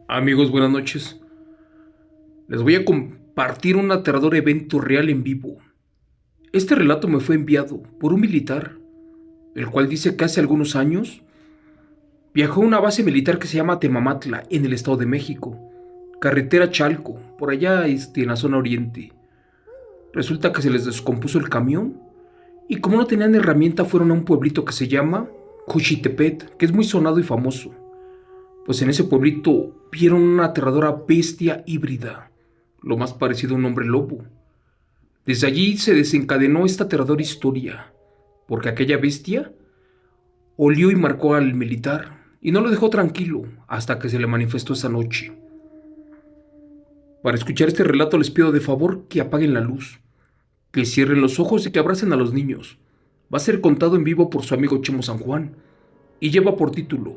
Amigos, buenas noches. Les voy a compartir un aterrador evento real en vivo. Este relato me fue enviado por un militar, el cual dice que hace algunos años viajó a una base militar que se llama Temamatla, en el Estado de México, carretera Chalco, por allá en la zona oriente. Resulta que se les descompuso el camión y como no tenían herramienta fueron a un pueblito que se llama Juchitepet, que es muy sonado y famoso. Pues en ese pueblito vieron una aterradora bestia híbrida, lo más parecido a un hombre lobo. Desde allí se desencadenó esta aterradora historia, porque aquella bestia olió y marcó al militar y no lo dejó tranquilo hasta que se le manifestó esa noche. Para escuchar este relato les pido de favor que apaguen la luz, que cierren los ojos y que abracen a los niños. Va a ser contado en vivo por su amigo Chemo San Juan y lleva por título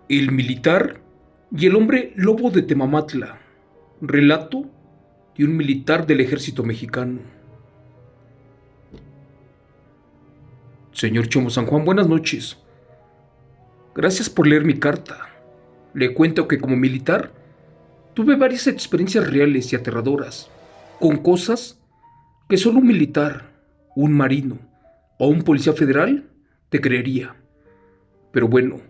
El militar y el hombre lobo de Temamatla. Relato de un militar del ejército mexicano. Señor Chomo San Juan, buenas noches. Gracias por leer mi carta. Le cuento que como militar tuve varias experiencias reales y aterradoras, con cosas que solo un militar, un marino o un policía federal te creería. Pero bueno,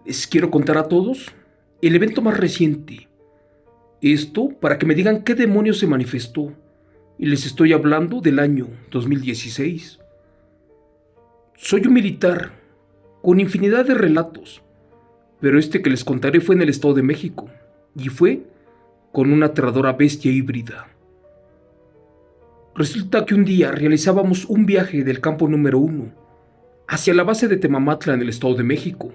les quiero contar a todos el evento más reciente. Esto para que me digan qué demonios se manifestó. Y les estoy hablando del año 2016. Soy un militar con infinidad de relatos, pero este que les contaré fue en el Estado de México y fue con una aterradora bestia híbrida. Resulta que un día realizábamos un viaje del campo número 1 hacia la base de Temamatla en el Estado de México.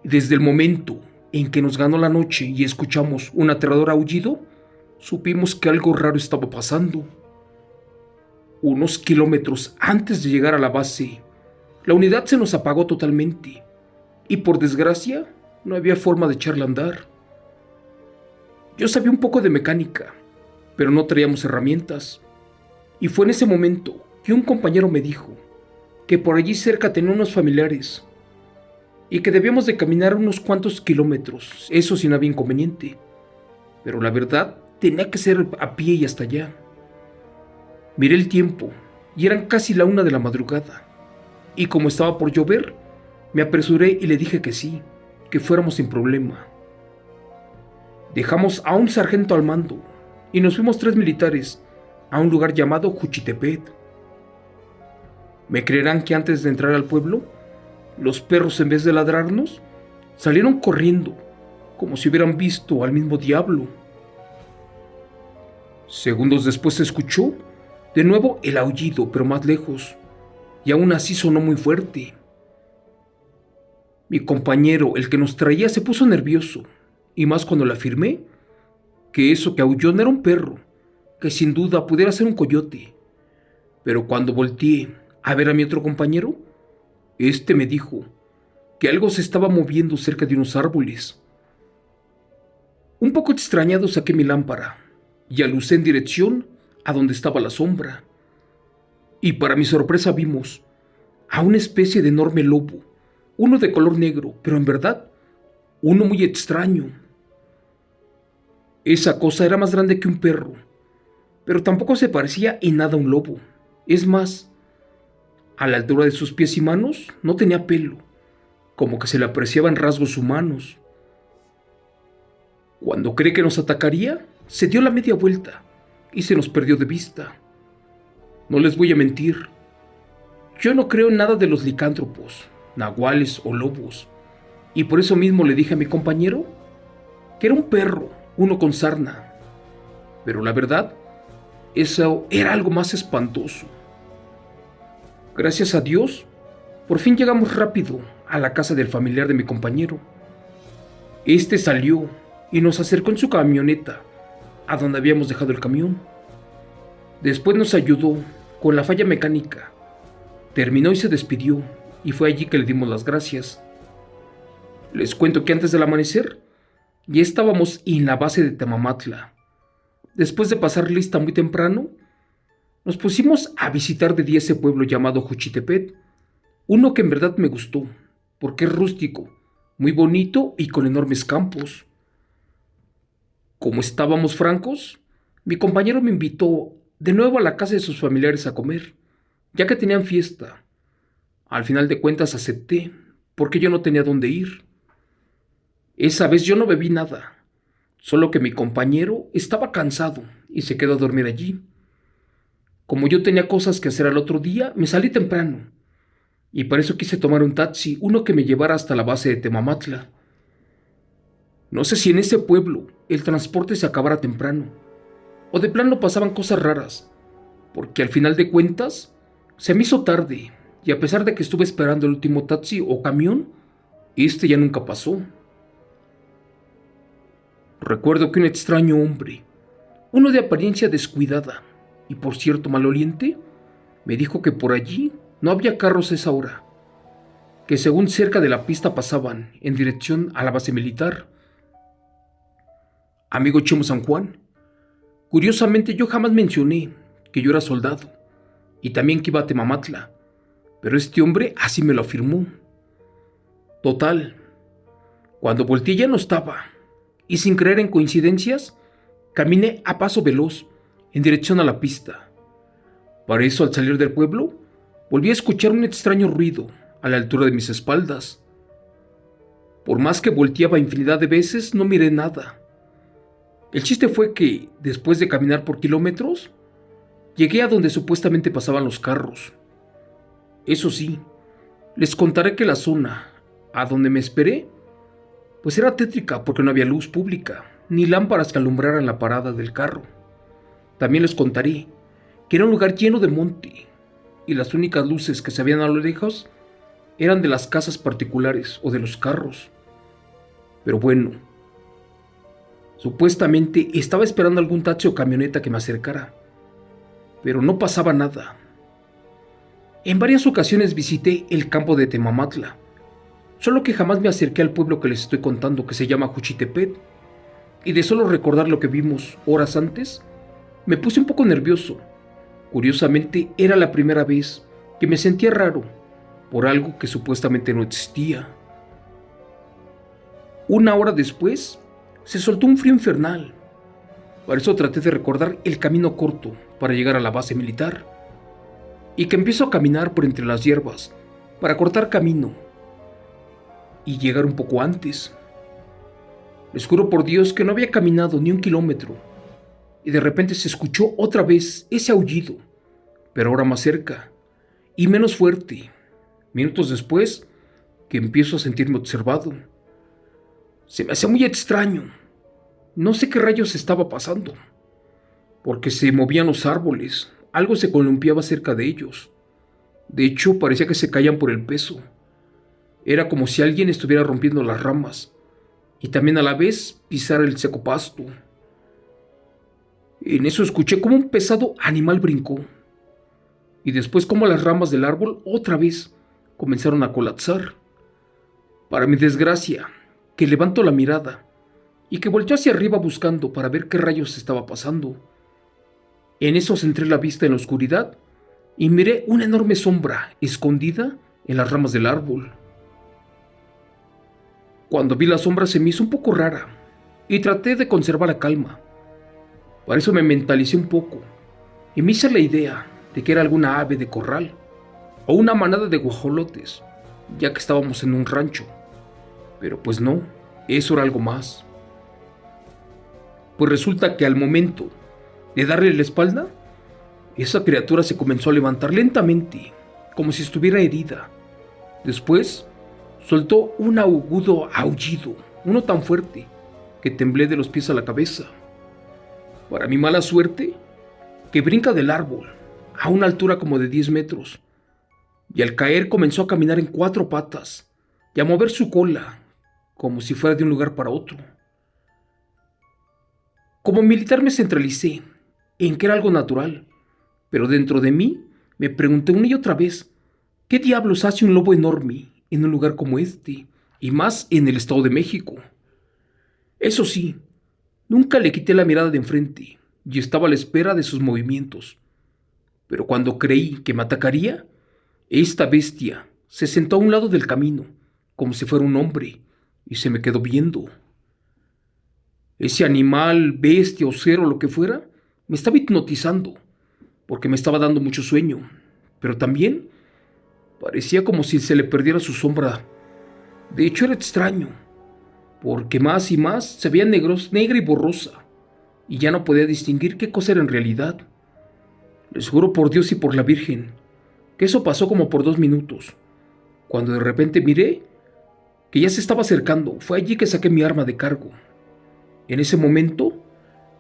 Y desde el momento en que nos ganó la noche y escuchamos un aterrador aullido, supimos que algo raro estaba pasando. Unos kilómetros antes de llegar a la base, la unidad se nos apagó totalmente y por desgracia no había forma de echarla a andar. Yo sabía un poco de mecánica, pero no traíamos herramientas. Y fue en ese momento que un compañero me dijo que por allí cerca tenía unos familiares y que debíamos de caminar unos cuantos kilómetros, eso sin había inconveniente. Pero la verdad tenía que ser a pie y hasta allá. Miré el tiempo y eran casi la 1 de la madrugada. Y como estaba por llover, me apresuré y le dije que sí, que fuéramos sin problema. Dejamos a un sargento al mando y nos fuimos 3 militares a un lugar llamado Juchitepet. ¿Me creerán que antes de entrar al pueblo, los perros en vez de ladrarnos, salieron corriendo, como si hubieran visto al mismo diablo? Segundos después se escuchó de nuevo el aullido, pero más lejos, y aún así sonó muy fuerte. Mi compañero, el que nos traía, se puso nervioso, y más cuando le afirmé que eso que aulló no era un perro, que sin duda pudiera ser un coyote. Pero cuando volteé a ver a mi otro compañero, este me dijo que algo se estaba moviendo cerca de unos árboles. Un poco extrañado saqué mi lámpara y alucé en dirección a donde estaba la sombra. Y para mi sorpresa vimos a una especie de enorme lobo, uno de color negro, pero en verdad, uno muy extraño. Esa cosa era más grande que un perro, pero tampoco se parecía en nada a un lobo. Es más, a la altura de sus pies y manos no tenía pelo, como que se le apreciaban rasgos humanos. Cuando creí que nos atacaría, se dio la media vuelta y se nos perdió de vista. No les voy a mentir, yo no creo en nada de los licántropos, nahuales o lobos, y por eso mismo le dije a mi compañero que era un perro, uno con sarna. Pero la verdad, eso era algo más espantoso. Gracias a Dios, por fin llegamos rápido a la casa del familiar de mi compañero. Este salió y nos acercó en su camioneta a donde habíamos dejado el camión. Después nos ayudó con la falla mecánica. Terminó y se despidió, y fue allí que le dimos las gracias. Les cuento que antes del amanecer ya estábamos en la base de Temamatla. Después de pasar lista muy temprano, nos pusimos a visitar de día ese pueblo llamado Juchitepet, uno que en verdad me gustó, porque es rústico muy bonito y con enormes campos. Como estábamos francos, mi compañero me invitó de nuevo a la casa de sus familiares a comer, ya que tenían fiesta. Al final de cuentas acepté, porque yo no tenía dónde ir. Esa vez yo no bebí nada, solo que mi compañero estaba cansado y se quedó a dormir allí. Como yo tenía cosas que hacer al otro día, me salí temprano, y por eso quise tomar un taxi, uno que me llevara hasta la base de Temamatla. No sé si en ese pueblo el transporte se acabara temprano, o de plano pasaban cosas raras, porque al final de cuentas se me hizo tarde, y a pesar de que estuve esperando el último taxi o camión, este ya nunca pasó. Recuerdo que un extraño hombre, uno de apariencia descuidada y por cierto maloliente, me dijo que por allí no había carros a esa hora, que según cerca de la pista pasaban en dirección a la base militar. Amigo Chemo San Juan, curiosamente yo jamás mencioné que yo era soldado y también que iba a Temamatla, pero este hombre así me lo afirmó. Total, cuando volteé ya no estaba, y sin creer en coincidencias, caminé a paso veloz en dirección a la pista. Para eso, al salir del pueblo, volví a escuchar un extraño ruido a la altura de mis espaldas. Por más que volteaba infinidad de veces, no miré nada. El chiste fue que, después de caminar por kilómetros, llegué a donde supuestamente pasaban los carros. Eso sí, les contaré que la zona a donde me esperé, pues era tétrica porque no había luz pública, ni lámparas que alumbraran la parada del carro. También les contaré que era un lugar lleno de monte, y las únicas luces que se veían a lo lejos eran de las casas particulares o de los carros. Pero bueno, supuestamente estaba esperando algún taxi o camioneta que me acercara, pero no pasaba nada. En varias ocasiones visité el campo de Temamatla, solo que jamás me acerqué al pueblo que les estoy contando, que se llama Juchitepet, y de solo recordar lo que vimos horas antes, me puse un poco nervioso. Curiosamente, era la primera vez que me sentía raro por algo que supuestamente no existía. Una hora después, se soltó un frío infernal. Por eso traté de recordar el camino corto para llegar a la base militar, y que empiezo a caminar por entre las hierbas para cortar camino y llegar un poco antes. Les juro por Dios que no había caminado ni un kilómetro, y de repente se escuchó otra vez ese aullido, pero ahora más cerca y menos fuerte. Minutos después, que empiezo a sentirme observado. Se me hacía muy extraño. No sé qué rayos estaba pasando, porque se movían los árboles, algo se columpiaba cerca de ellos. De hecho, parecía que se caían por el peso. Era como si alguien estuviera rompiendo las ramas, y también a la vez pisar el seco pasto. En eso escuché como un pesado animal brincó, y después como las ramas del árbol otra vez comenzaron a colapsar. Para mi desgracia, que levanto la mirada y que volteó hacia arriba buscando para ver qué rayos estaba pasando. En eso centré la vista en la oscuridad y miré una enorme sombra escondida en las ramas del árbol. Cuando vi la sombra se me hizo un poco rara y traté de conservar la calma. Para eso me mentalicé un poco y me hice la idea de que era alguna ave de corral o una manada de guajolotes, ya que estábamos en un rancho. Pero pues no, eso era algo más. Pues resulta que al momento de darle la espalda, esa criatura se comenzó a levantar lentamente, como si estuviera herida. Después, soltó un agudo aullido, uno tan fuerte que temblé de los pies a la cabeza. Para mi mala suerte, que brinca del árbol a una altura como de 10 metros, y al caer comenzó a caminar en 4 patas y a mover su cola, como si fuera de un lugar para otro. Como militar me centralicé en que era algo natural, pero dentro de mí me pregunté una y otra vez, ¿qué diablos hace un lobo enorme en un lugar como este, y más en el Estado de México? Eso sí, nunca le quité la mirada de enfrente y estaba a la espera de sus movimientos. Pero cuando creí que me atacaría, esta bestia se sentó a un lado del camino, como si fuera un hombre, y se me quedó viendo. Ese animal, bestia o ser o lo que fuera, me estaba hipnotizando, porque me estaba dando mucho sueño, pero también parecía como si se le perdiera su sombra. De hecho, era extraño, porque más y más se veía negra y borrosa, y ya no podía distinguir qué cosa era en realidad. Les juro por Dios y por la Virgen, que eso pasó como por 2 minutos, cuando de repente miré que ya se estaba acercando. Fue allí que saqué mi arma de cargo. En ese momento,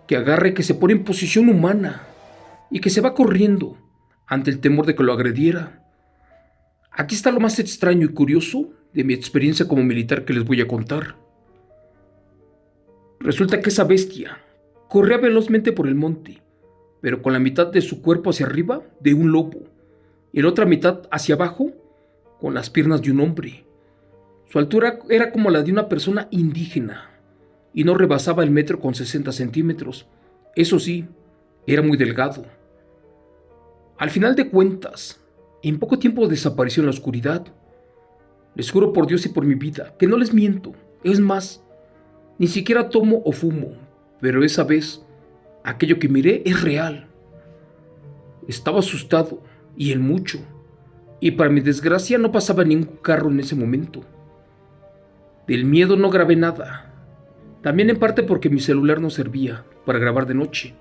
que agarre que se pone en posición humana y que se va corriendo ante el temor de que lo agrediera. Aquí está lo más extraño y curioso de mi experiencia como militar que les voy a contar. Resulta que esa bestia corría velozmente por el monte, pero con la mitad de su cuerpo hacia arriba de un lobo y la otra mitad hacia abajo con las piernas de un hombre. Su altura era como la de una persona indígena y no rebasaba el metro con 60 centímetros. Eso sí, era muy delgado. Al final de cuentas, en poco tiempo desapareció en la oscuridad. Les juro por Dios y por mi vida que no les miento. Es más, ni siquiera tomo o fumo, pero esa vez aquello que miré es real. Estaba asustado y en mucho, y para mi desgracia no pasaba ningún carro en ese momento. Del miedo no grabé nada, también en parte porque mi celular no servía para grabar de noche.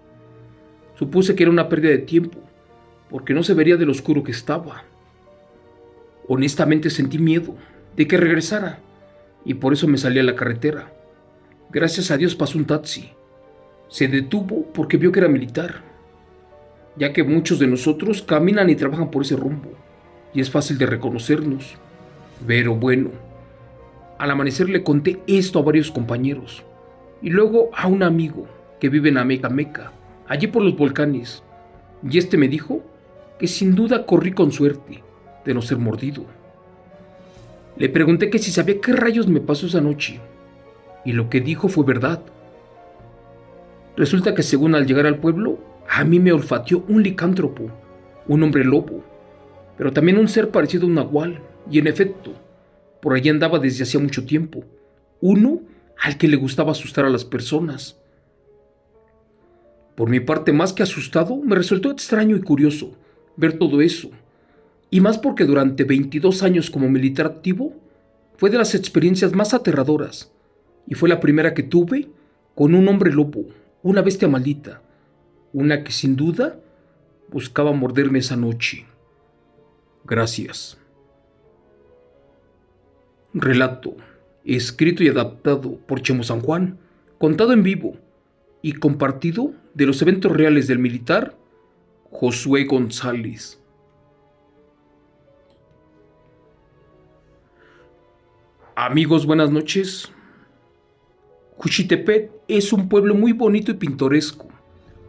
Supuse que era una pérdida de tiempo, porque no se vería de lo oscuro que estaba. Honestamente sentí miedo de que regresara, y por eso me salí a la carretera. Gracias a Dios pasó un taxi. Se detuvo porque vio que era militar, ya que muchos de nosotros caminan y trabajan por ese rumbo, y es fácil de reconocernos. Pero bueno, al amanecer le conté esto a varios compañeros, y luego a un amigo que vive en Ameca, allí por los volcanes, y este me dijo que sin duda corrí con suerte de no ser mordido. Le pregunté que si sabía qué rayos me pasó esa noche, y lo que dijo fue verdad. Resulta que según al llegar al pueblo, a mí me olfateó un licántropo, un hombre lobo, pero también un ser parecido a un nahual, y en efecto, por allí andaba desde hacía mucho tiempo, uno al que le gustaba asustar a las personas. Por mi parte, más que asustado, me resultó extraño y curioso ver todo eso, y más porque durante 22 años como militar activo, fue de las experiencias más aterradoras, y fue la primera que tuve con un hombre lobo, una bestia maldita, una que sin duda buscaba morderme esa noche. Gracias. Relato, escrito y adaptado por Chemo San Juan, contado en vivo y compartido de los eventos reales del militar Josué González. Amigos, buenas noches. Juchitepec es un pueblo muy bonito y pintoresco,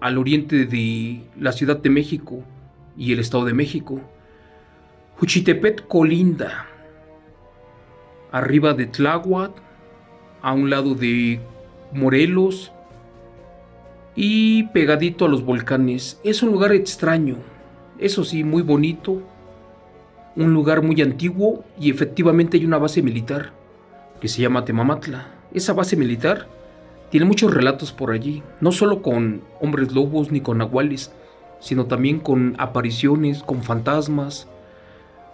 al oriente de la Ciudad de México y el Estado de México. Juchitepec colinda arriba de Tláhuac, a un lado de Morelos y pegadito a los volcanes. Es un lugar extraño, eso sí, muy bonito, un lugar muy antiguo y efectivamente hay una base militar que se llama Temamatla. Esa base militar tiene muchos relatos por allí, no solo con hombres lobos ni con nahuales, sino también con apariciones, con fantasmas.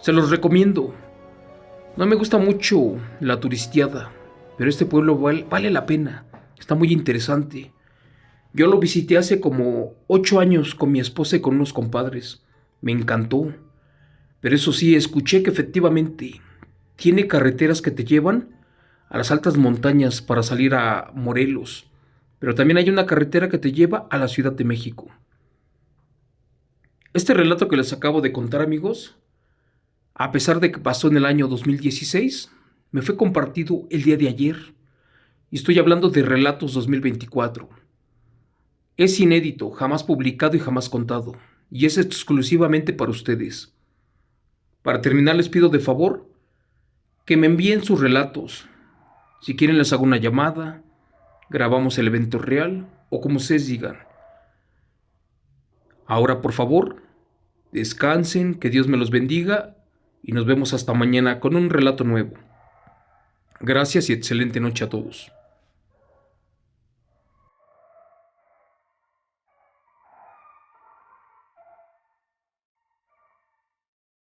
Se los recomiendo. No me gusta mucho la turisteada, pero este pueblo vale la pena. Está muy interesante. Yo lo visité hace como 8 años con mi esposa y con unos compadres. Me encantó. Pero eso sí, escuché que efectivamente tiene carreteras que te llevan a las altas montañas para salir a Morelos. Pero también hay una carretera que te lleva a la Ciudad de México. Este relato que les acabo de contar, amigos, a pesar de que pasó en el año 2016, me fue compartido el día de ayer. Y estoy hablando de Relatos 2024. Es inédito, jamás publicado y jamás contado. Y es exclusivamente para ustedes. Para terminar, les pido de favor que me envíen sus relatos. Si quieren les hago una llamada, grabamos el evento real o como ustedes digan. Ahora, por favor, descansen, que Dios me los bendiga y nos vemos hasta mañana con un relato nuevo. Gracias y excelente noche a todos.